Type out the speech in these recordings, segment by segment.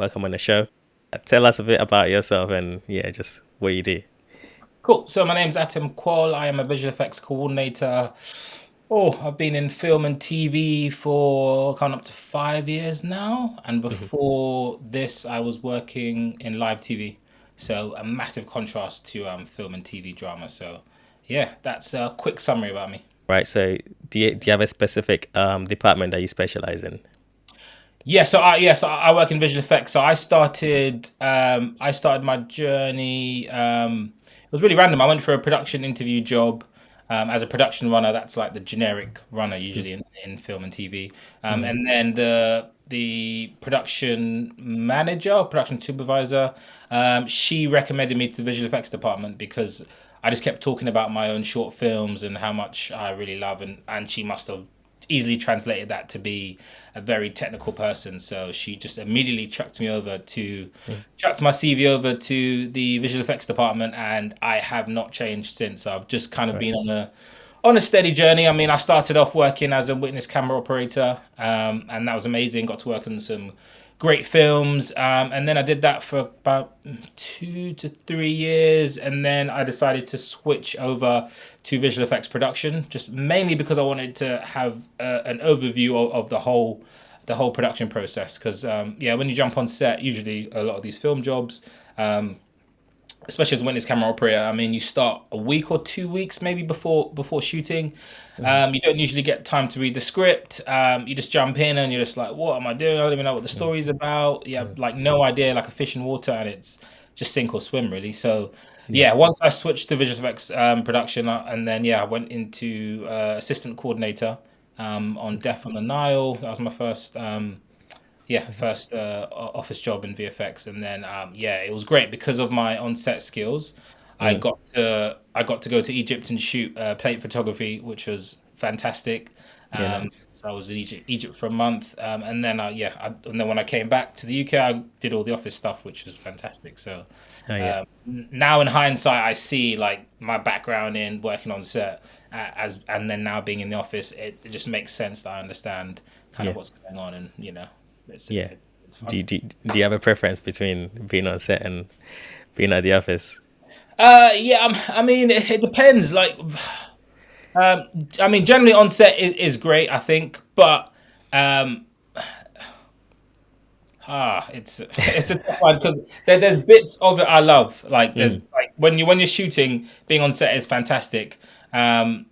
Welcome on the show. Tell us a bit about yourself and just what you do. Cool. So my name's Atem Kuol. I am a visual effects coordinator. Oh, I've been in film and TV for coming up to 5 years now. And Mhm. before this, I was working in live TV. So a massive contrast to film and TV drama. So yeah, that's a quick summary about me. Right. So do you have a specific department that you specialize in? So I work in visual effects. So I started my journey. It was really random. I went for a production interview job as a production runner. That's like the generic runner usually in film and TV. Mm-hmm. And then the production manager, or production supervisor, she recommended me to the visual effects department because I just kept talking about my own short films and how much I really love, and she must have easily translated that to be a very technical person. So she just immediately chucked my CV over to the visual effects department, and I have not changed since. I've just kind of Right. been on a steady journey. I mean, I started off working as a witness camera operator, and that was amazing. Got to work on some great films, and then I did that for about 2 to 3 years, and then I decided to switch over to visual effects production, just mainly because I wanted to have an overview of the whole production process. Because when you jump on set, usually a lot of these film jobs, especially as a witness camera operator, I mean, you start a week or 2 weeks maybe before shooting. Mhm. You don't usually get time to read the script. You just jump in and you're just like, what am I doing? I don't even know what the Mhm. story's about. You have like no idea, like a fish in water, and it's just sink or swim really. So Yeah. yeah, once I switched to visual effects production, and then I went into assistant coordinator on Death on the Nile. That was my first office job in VFX, and then it was great because of my on-set skills. I Mm. got to go to Egypt and shoot plate photography, which was fantastic. Yeah. Nice. So I was in Egypt for a month, and then when I came back to the UK, I did all the office stuff, which was fantastic. So Oh yeah. now in hindsight, I see like my background in working on set and then now being in the office, it just makes sense that I understand kind Yeah. of what's going on, and it's Yeah. it's Do you, fun. do, you- do you have a preference between being on set and being at the office? I mean, it depends. Like, I mean, generally on set is great, I think, but um, it's a tough one because there's bits of it I love. Like, there's Mm. like when you're shooting, being on set is fantastic. Um,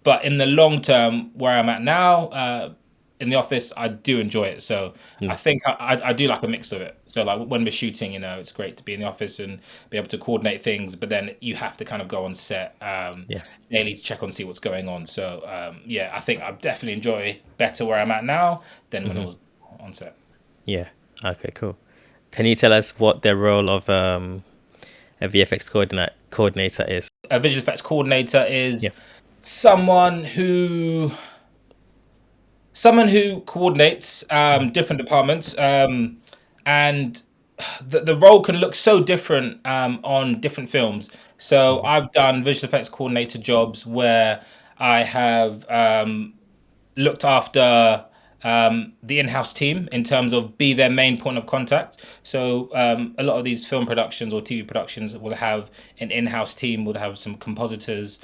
but in the long term, where I'm at now, in the office, I do enjoy it. So I Mm. think I do like a mix of it. So like when we're shooting, it's great to be in the office and be able to coordinate things, but then you have to kind of go on set Yeah. daily to check on see what's going on. So I think I definitely enjoy better where I'm at now than when I Hmm. was on set. Yeah. Okay. Cool. Can you tell us what the role of a VFX coordinator is? A visual effects coordinator Yeah. is someone who someone who coordinates Mhm. different departments, and the role can look so different on different films. So Mhm. I've done visual effects coordinator jobs where I have looked after the in-house team in terms of be their main point of contact. So a lot of these film productions or TV productions will have an in-house team, will have some compositors.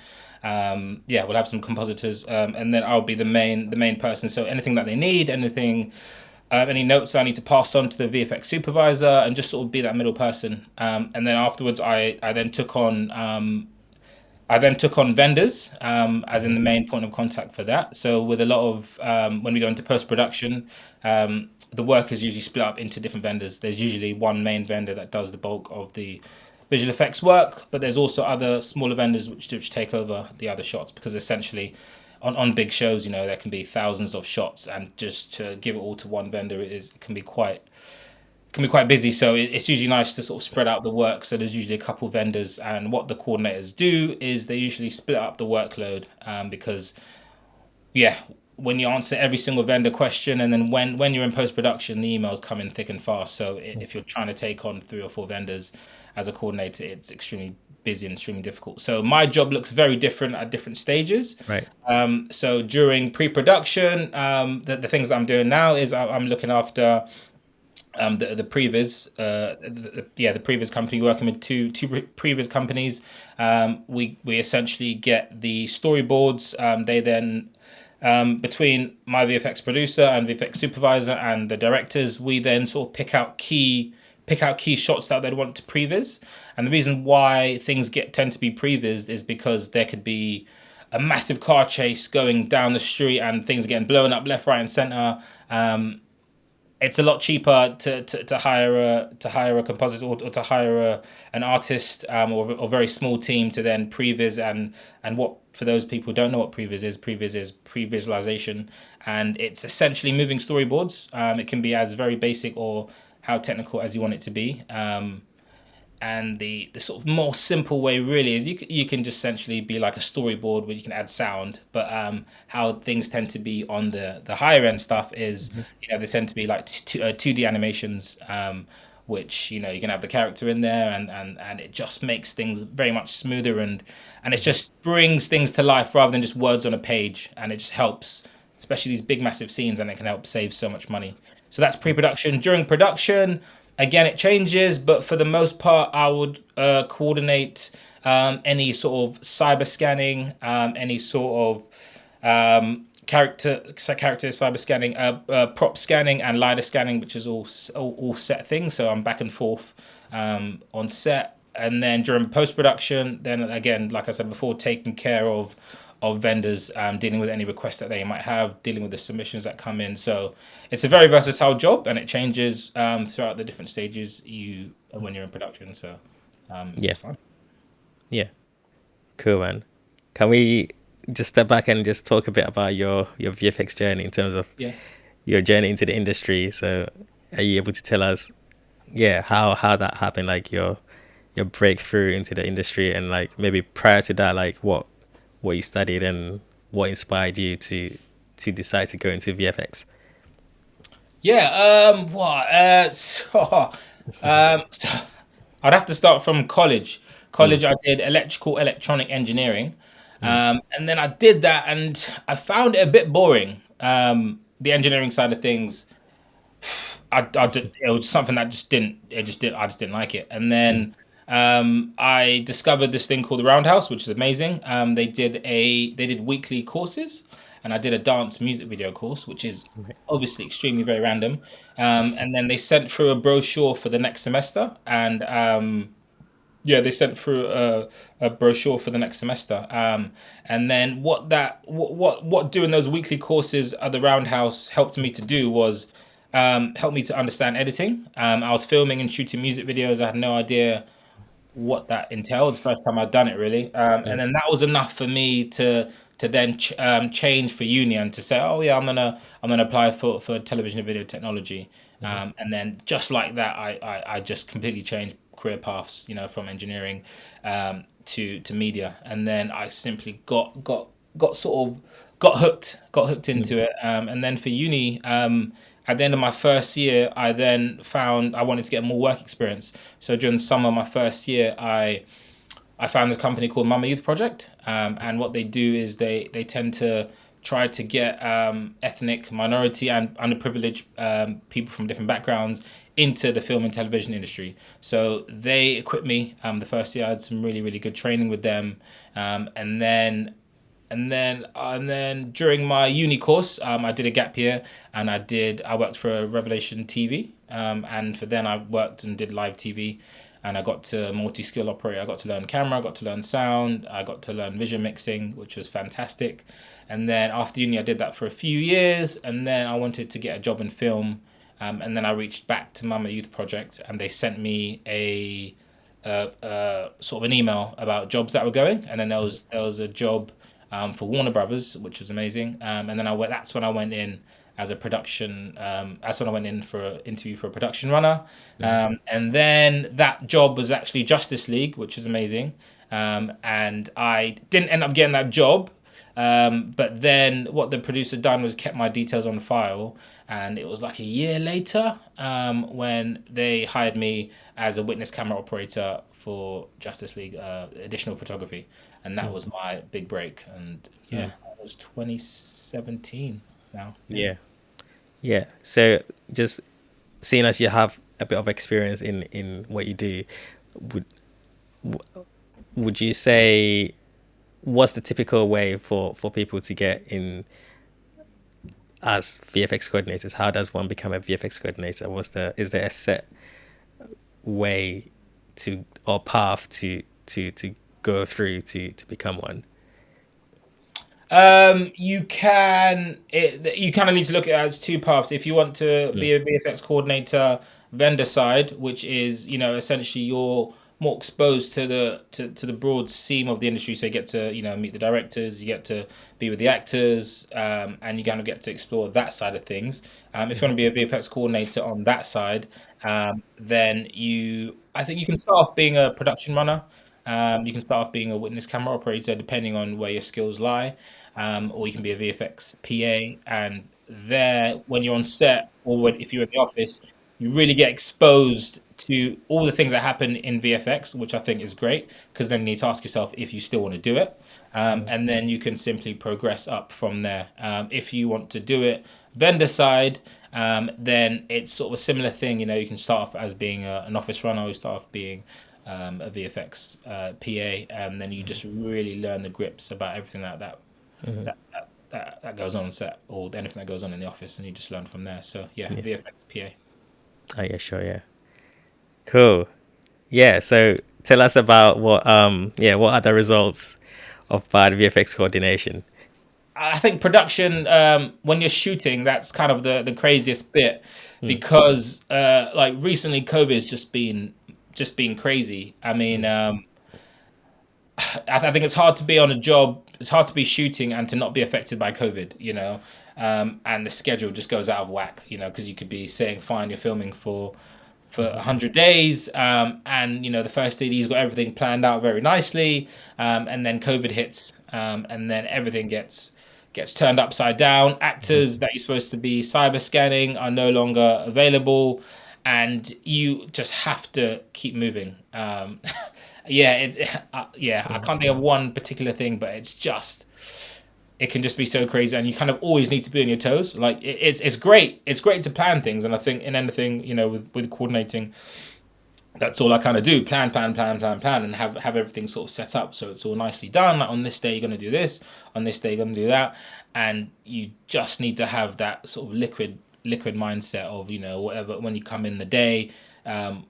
We'll have some compositors, and then I'll be the main person. So anything that they need, any notes I need to pass on to the VFX supervisor, and just sort of be that middle person. And then afterwards, I then took on vendors, as in Mhm. the main point of contact for that. So with a lot of when we go into post production, the work is usually split up into different vendors. There's usually one main vendor that does the bulk of the visual effects work, but there's also other smaller vendors which take over the other shots, because essentially on big shows, there can be thousands of shots, and just to give it all to one vendor it can be quite busy. So it's usually nice to sort of spread out the work. So there's usually a couple vendors, and what the coordinators do is they usually split up the workload, because yeah, when you answer every single vendor question, and then when you're in post production, the emails come in thick and fast. So if you're trying to take on 3 or 4 vendors as a coordinator, it's extremely busy and extremely difficult. So my job looks very different at different stages. Right. So during pre-production, the things that I'm doing now is I'm looking after the previs, the previs company, working with two previs companies. We essentially get the storyboards. They then between my VFX producer and VFX supervisor and the directors, we then sort of pick out key shots that they'd want to previs. And the reason why things tend to be previs is because there could be a massive car chase going down the street and things are getting blown up left, right, and center. It's a lot cheaper to hire a compositor, or to hire an artist, or a very small team to then previs. And what, for those people who don't know what previs is pre-visualization, and it's essentially moving storyboards. It can be as very basic or how technical as you want it to be. And the sort of more simple way really is you can just essentially be like a storyboard where you can add sound, but how things tend to be on the higher end stuff is, they tend to be like 2D animations, which you can have the character in there, and it just makes things very much smoother, and it just brings things to life rather than just words on a page, and it just helps, especially these big massive scenes, and it can help save so much money. So that's pre-production. During production, again, it changes, but for the most part, I would coordinate any sort of cyber scanning, any sort of character cyber scanning, prop scanning, and LiDAR scanning, which is all set things. So I'm back and forth on set, and then during post production, then again, like I said before, taking care of vendors, dealing with any requests that they might have, dealing with the submissions that come in. So it's a very versatile job, and it changes throughout the different stages when you're in production. So it's fun. Yeah, cool, man. Can we just step back and just talk a bit about your VFX journey in terms of your journey into the industry? So are you able to tell us, how that happened, like your breakthrough into the industry, and like maybe prior to that, like what you studied and what inspired you to decide to go into VFX? So I'd have to start from college. I did electrical electronic engineering, and then I did that, and I found it a bit boring. The engineering side of things, it was something that I just didn't like it. And then I discovered this thing called the Roundhouse, which is amazing. They did weekly courses, and I did a dance music video course, which is obviously extremely very random. And then they sent through a brochure for the next semester, and they sent through a brochure for the next semester. And then what doing those weekly courses at the Roundhouse helped me to do was help me to understand editing. I was filming and shooting music videos. I had no idea what that entailed. It's the first time I'd done it really, and then that was enough for me to then change for uni and to say, oh yeah, I'm gonna apply for television and video technology. And then just like that, I just completely changed career paths, from engineering to media, and then I simply got hooked into it. And then for uni, at the end of my first year, I then found I wanted to get more work experience. So during the summer of my first year, I found this company called Mama Youth Project, and what they do is they tend to try to get ethnic, minority, and underprivileged people from different backgrounds into the film and television industry. So they equipped me. The first year, I had some really, really good training with them, and then during my uni course, I did a gap year, and I worked for Revelation TV, and for then I worked and did live TV, and I got to multi-skill operate. I got to learn camera, I got to learn sound, I got to learn vision mixing, which was fantastic. And then after uni, I did that for a few years, and then I wanted to get a job in film, and then I reached back to Mama Youth Project, and they sent me a sort of an email about jobs that were going, and then there was a job for Warner Brothers, which was amazing. And then that's when I went in as a production. That's when I went in for an interview for a production runner. And then that job was actually Justice League, which is amazing. And I didn't end up getting that job. But then what the producer done was kept my details on file. And it was like a year later when they hired me as a witness camera operator for Justice League additional photography. And that was my big break. And it was 2017 now. Yeah. So just seeing as you have a bit of experience in what you do, would would you say what's the typical way for people to get in as VFX coordinators? How does one become a VFX coordinator? Is there a set way to or path to go through to become one? You kind of need to look at it as two paths. If you want to be a VFX coordinator vendor side, which is, essentially you're more exposed to the broad seam of the industry. So you get to, meet the directors, you get to be with the actors, and you kind of get to explore that side of things. If you want to be a VFX coordinator on that side, then I think you can start off being a production runner. You can start off being a witness camera operator, depending on where your skills lie, or you can be a VFX PA. And there, when you're on set, or if you're in the office, you really get exposed to all the things that happen in VFX, which I think is great, because then you need to ask yourself if you still want to do it. And then you can simply progress up from there. If you want to do it vendor side, then it's sort of a similar thing. You can start off as being an office runner, or you start off being a VFX PA, and then you just really learn the grips about everything that goes on set, or anything that goes on in the office, and you just learn from there. So VFX PA. Oh yeah, sure, yeah. Cool. Yeah, so tell us about what are the results of bad VFX coordination? I think production, when you're shooting, that's kind of the craziest bit, because like recently COVID has just been crazy. I mean, I think it's hard to be on a job. It's hard to be shooting and to not be affected by COVID. And the schedule just goes out of whack. Because you could be saying, fine, you're filming for 100 days, and the first AD's got everything planned out very nicely, and then COVID hits, and then everything gets turned upside down. Actors that you're supposed to be cyber scanning are no longer available, and you just have to keep moving. I can't think of one particular thing, but it can just be so crazy, and you kind of always need to be on your toes. Like it's great to plan things, and I think in anything, with coordinating, that's all I kind of do: plan, and have everything sort of set up so it's all nicely done. Like, on this day you're going to do this, on this day you're going to do that, and you just need to have that sort of liquid mindset of, whatever, when you come in the day,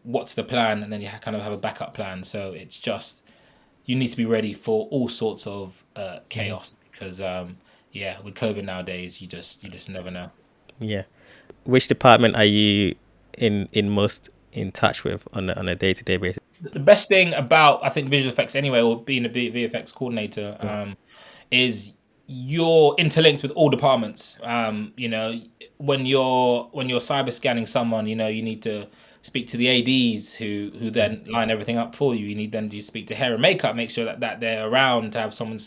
what's the plan, and then you kind of have a backup plan. So it's just, you need to be ready for all sorts of chaos, because with COVID nowadays, you just never know. Yeah. Which department are you most in touch with on a day-to-day basis? The best thing about, I think, visual effects anyway, or being a VFX coordinator, is you're interlinked with all departments. When you're cyber scanning someone, you need to speak to the ADs who then line everything up for you. You need then to speak to hair and makeup, make sure that they're around to have someone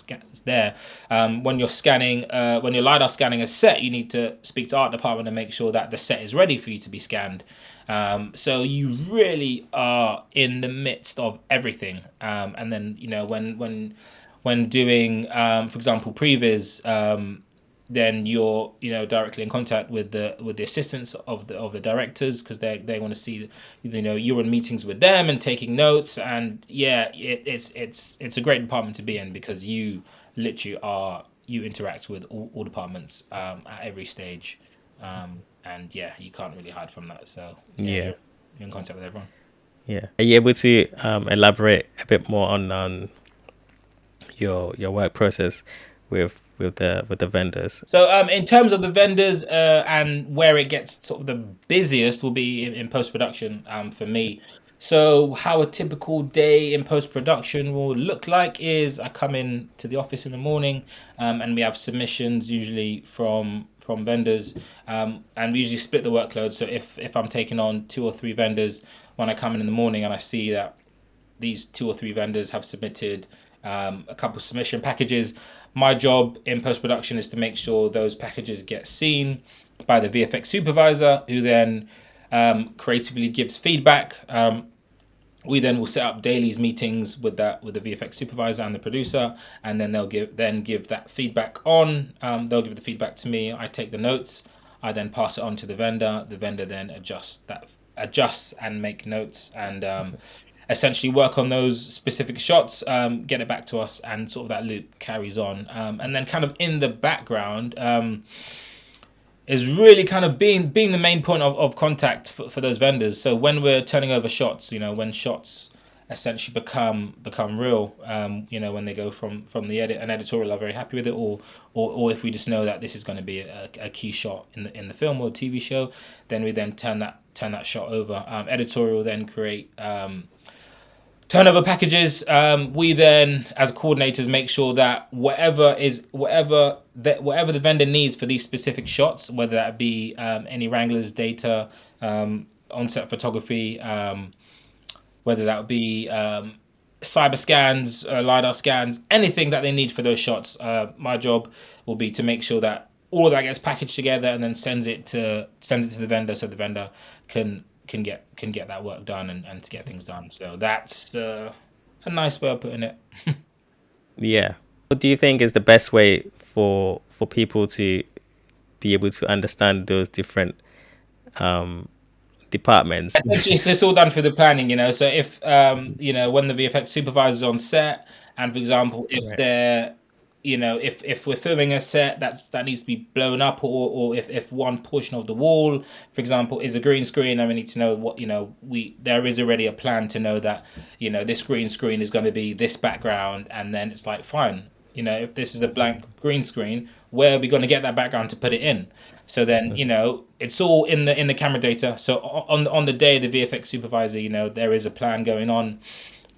there. When you're scanning, when you're LiDAR scanning a set, you need to speak to art department and make sure that the set is ready for you to be scanned. So you really are in the midst of everything. And then, when doing, for example, previs, then you're directly in contact with the assistants of the directors, because they want to see, you're in meetings with them and taking notes. And it's a great department to be in, because you literally you interact with all departments at every stage, and you can't really hide from that. So you're in contact with everyone. Are you able to elaborate a bit more on your work process with the vendors? So in terms of the vendors, and where it gets sort of the busiest will be in post-production, for me. So how a typical day in post-production will look like is, I come in to the office in the morning, and we have submissions usually from vendors, and we usually split the workload. So if I'm taking on 2 or 3 vendors, when I come in the morning and I see that these 2 or 3 vendors have submitted a couple submission packages, my job in post-production is to make sure those packages get seen by the VFX supervisor, who then creatively gives feedback. We then will set up dailies meetings with the VFX supervisor and the producer, and then they'll give that feedback on. They'll give the feedback to me. I take the notes. I then pass it on to the vendor. The vendor then adjusts and make notes and essentially work on those specific shots, get it back to us, and sort of that loop carries on. And then kind of in the background is really kind of being the main point of contact for those vendors. So when we're turning over shots, when shots essentially become real, when they go from the edit and editorial are very happy with it, or if we just know that this is going to be a key shot in the film or TV show, then we then turn that shot over. Editorial then create turnover packages. We then, as coordinators, make sure that whatever the vendor needs for these specific shots, whether that be any Wranglers data, on-set photography, whether that would be cyber scans, LiDAR scans, anything that they need for those shots. My job will be to make sure that all of that gets packaged together and then sends it to the vendor, so the vendor can get that work done and to get things done. So that's a nice way of putting it. Yeah. What do you think is the best way for people to be able to understand those different departments? Essentially, so it's all done through the planning, So if when the VFX supervisor's on set, and for example, if Right. they're if we're filming a set that needs to be blown up, or if one portion of the wall, for example, is a green screen, and we need to know what there is already a plan to know that this green screen is going to be this background, and then it's like, fine, if this is a blank green screen, where are we going to get that background to put it in? So then it's all in the camera data. So on the day the VFX supervisor, there is a plan going on.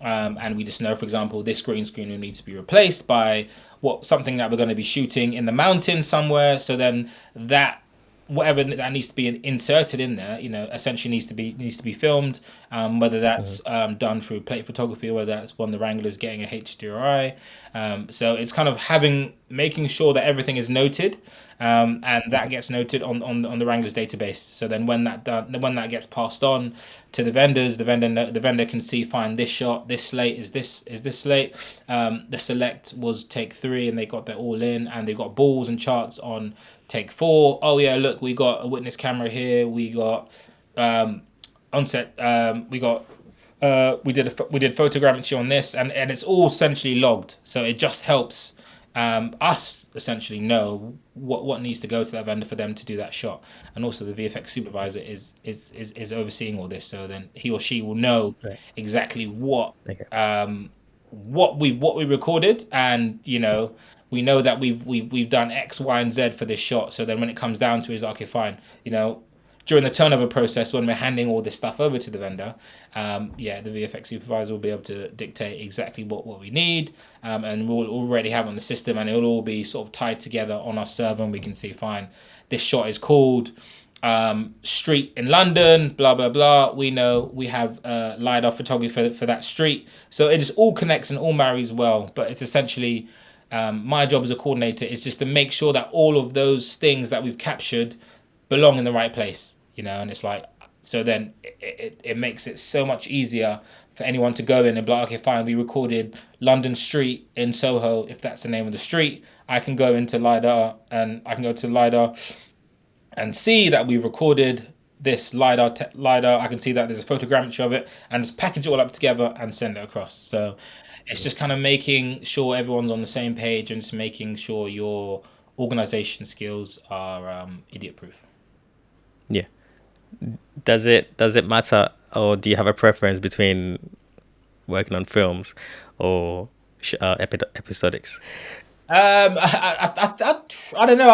And we just know, for example, this green screen will need to be replaced by something that we're going to be shooting in the mountains somewhere. So then that whatever that needs to be inserted in there, essentially needs to be filmed. Whether that's done through plate photography, or whether that's when the Wrangler's getting a HDRI. So it's kind of making sure that everything is noted. And that gets noted on the Wranglers database. So then when that gets passed on to the vendors, the vendor can see, fine, this shot, this slate is this slate. The select was take 3, and they got that all in, and they got balls and charts on take 4. Oh yeah, look, we got a witness camera here. We got on set. We did photogrammetry on this, and it's all essentially logged. So it just helps us essentially know what needs to go to that vendor for them to do that shot. And also the VFX supervisor is overseeing all this, so then he or she will know exactly what we recorded, and we know that we've done X, Y, and Z for this shot. So then when it comes down to it, is okay, fine, during the turnover process, when we're handing all this stuff over to the vendor, the VFX supervisor will be able to dictate exactly what we need, and we'll already have on the system, and it'll all be sort of tied together on our server, and we can see, fine, this shot is called street in London, blah, blah, blah. We know we have LiDAR photography for that street. So it just all connects and all marries well, but it's essentially my job as a coordinator is just to make sure that all of those things that we've captured belong in the right place. And it's like, so then it makes it so much easier for anyone to go in and be like, okay, fine, we recorded London Street in Soho. If that's the name of the street, I can go into LiDAR, and I can go to LiDAR and see that we've recorded this LiDAR. I can see that there's a photogrammetry of it, and just package it all up together and send it across. So it's just kind of making sure everyone's on the same page, and just making sure your organization skills are idiot proof. Yeah. Does it matter, or do you have a preference between working on films or episodics? I don't know.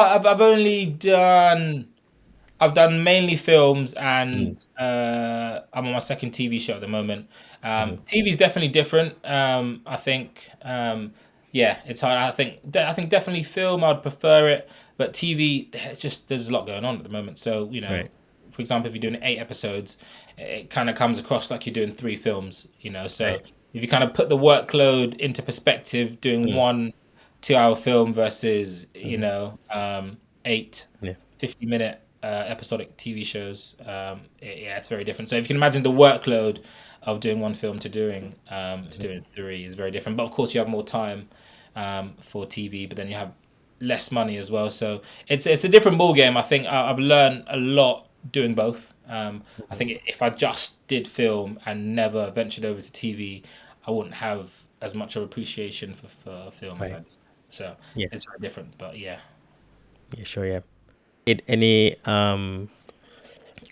I've done mainly films, and I'm on my second TV show at the moment. TV is definitely different. I think it's hard. I think definitely film, I'd prefer it, but TV, there's a lot going on at the moment. So Right. For example, if you're doing 8 episodes, it kind of comes across like you're doing 3 films. So Right. if you kind of put the workload into perspective, doing one 2-hour film versus 8 Yeah. 50-minute episodic TV shows, it's very different. So if you can imagine the workload of doing one film to doing 3 is very different. But of course, you have more time for TV, but then you have less money as well. So it's a different ball game. I think I've learned a lot doing both. I think if I just did film and never ventured over to TV, I wouldn't have as much of appreciation for film as I Right. do. So Yeah. it's very different. But yeah. Yeah. Sure. Yeah. Any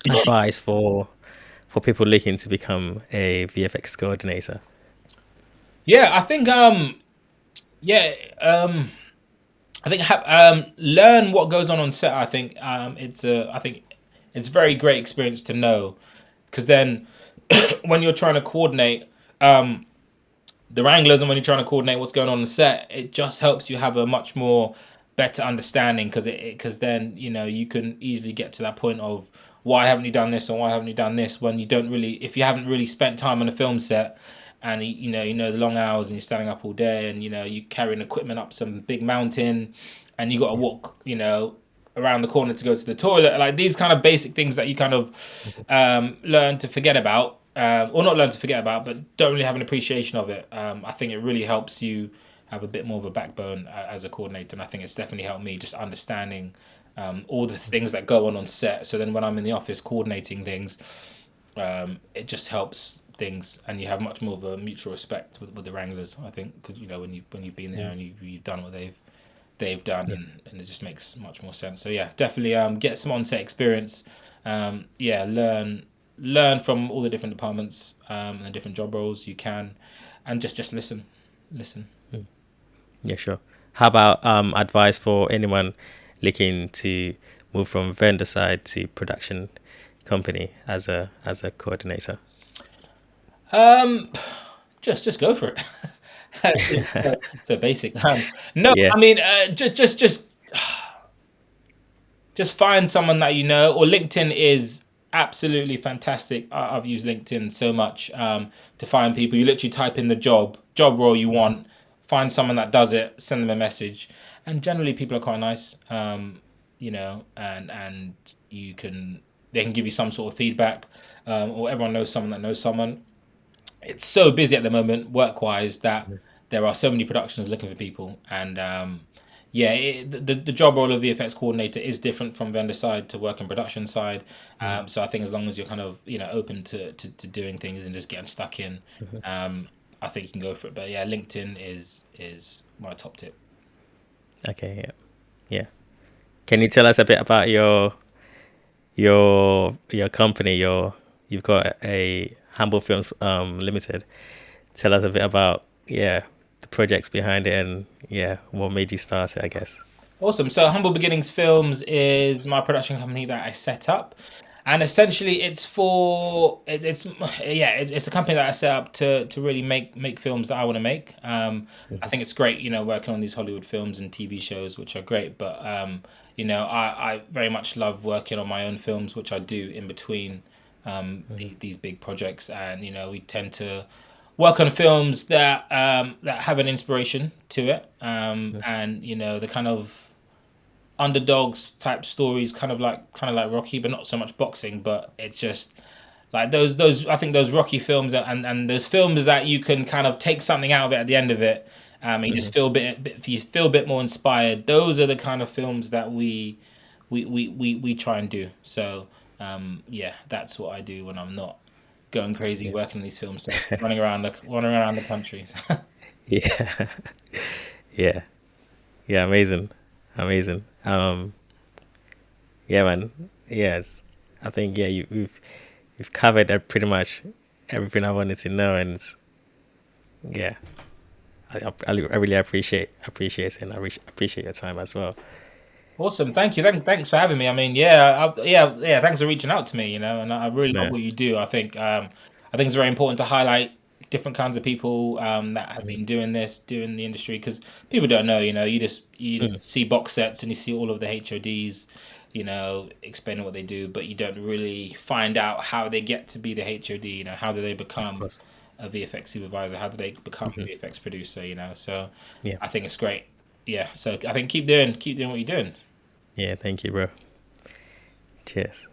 advice for people looking to become a VFX coordinator? Yeah, I think yeah, I think learn what goes on set. I think I think it's a very great experience to know, because then when you're trying to coordinate the wranglers and when you're trying to coordinate what's going on the set, it just helps you have a much more better understanding, because then you can easily get to that point of why haven't you done this or why haven't you done this, when you don't really, if you haven't really spent time on a film set, and the long hours and you're standing up all day, and you carrying equipment up some big mountain, and you got to walk around the corner to go to the toilet, like these kind of basic things that you kind of learn to forget about, or not learn to forget about, but don't really have an appreciation of it. I think it really helps you have a bit more of a backbone as a coordinator, and I think it's definitely helped me just understanding all the things that go on set. So then when I'm in the office coordinating things, it just helps things, and you have much more of a mutual respect with the wranglers, I think, because when you've been there and you've done what they've done, and it just makes much more sense. So yeah, definitely get some on-set experience. Learn from all the different departments and the different job roles you can, and just listen. Yeah, sure. How about advice for anyone looking to move from vendor side to production company as a coordinator? Just go for it. It's so basic. No, Yeah. I mean, just find someone that you know. Or LinkedIn is absolutely fantastic. I've used LinkedIn so much to find people. You literally type in the job role you want, find someone that does it, send them a message, and generally people are quite nice. And they can give you some sort of feedback, or everyone knows someone that knows someone. It's so busy at the moment, work wise, that there are so many productions looking for people, and the job role of VFX coordinator is different from vendor side to work in production side. So I think as long as you're kind of open to doing things and just getting stuck in, I think you can go for it. But yeah, LinkedIn is my top tip. Okay. Yeah. Can you tell us a bit about your company? You've got a Humble Films Limited. Tell us a bit about the projects behind it, and what made you start it, I guess. Awesome. So Humble Beginnings Films is my production company that I set up, and essentially it's it's a company that I set up to really make films that I want to make. I think it's great, working on these Hollywood films and TV shows, which are great, but I very much love working on my own films, which I do in between these big projects, and we tend to work on films that have an inspiration to it, and the kind of underdogs type stories, kind of like Rocky, but not so much boxing. But it's just like those I think those Rocky films, and those films that you can kind of take something out of it at the end of it. You just feel you feel a bit more inspired. Those are the kind of films that we try and do. So that's what I do when I'm not going crazy working on these films, so running around the country. Yeah. Yeah. Amazing. Yeah, man. Yes, I think you've covered pretty much everything I wanted to know, and yeah, I really appreciate it, and I appreciate your time as well. Awesome, thank you. Thanks for having me. I mean, thanks for reaching out to me. And I really love Yeah. what you do. I think it's very important to highlight different kinds of people that have been doing the industry, because people don't know. You just see box sets and you see all of the HODs, explaining what they do, but you don't really find out how they get to be the HOD. How do they Of become course. a VFX supervisor? How do they become a VFX producer? So Yeah. I think it's great. Yeah, so I think keep doing what you're doing. Yeah. Thank you, bro. Cheers.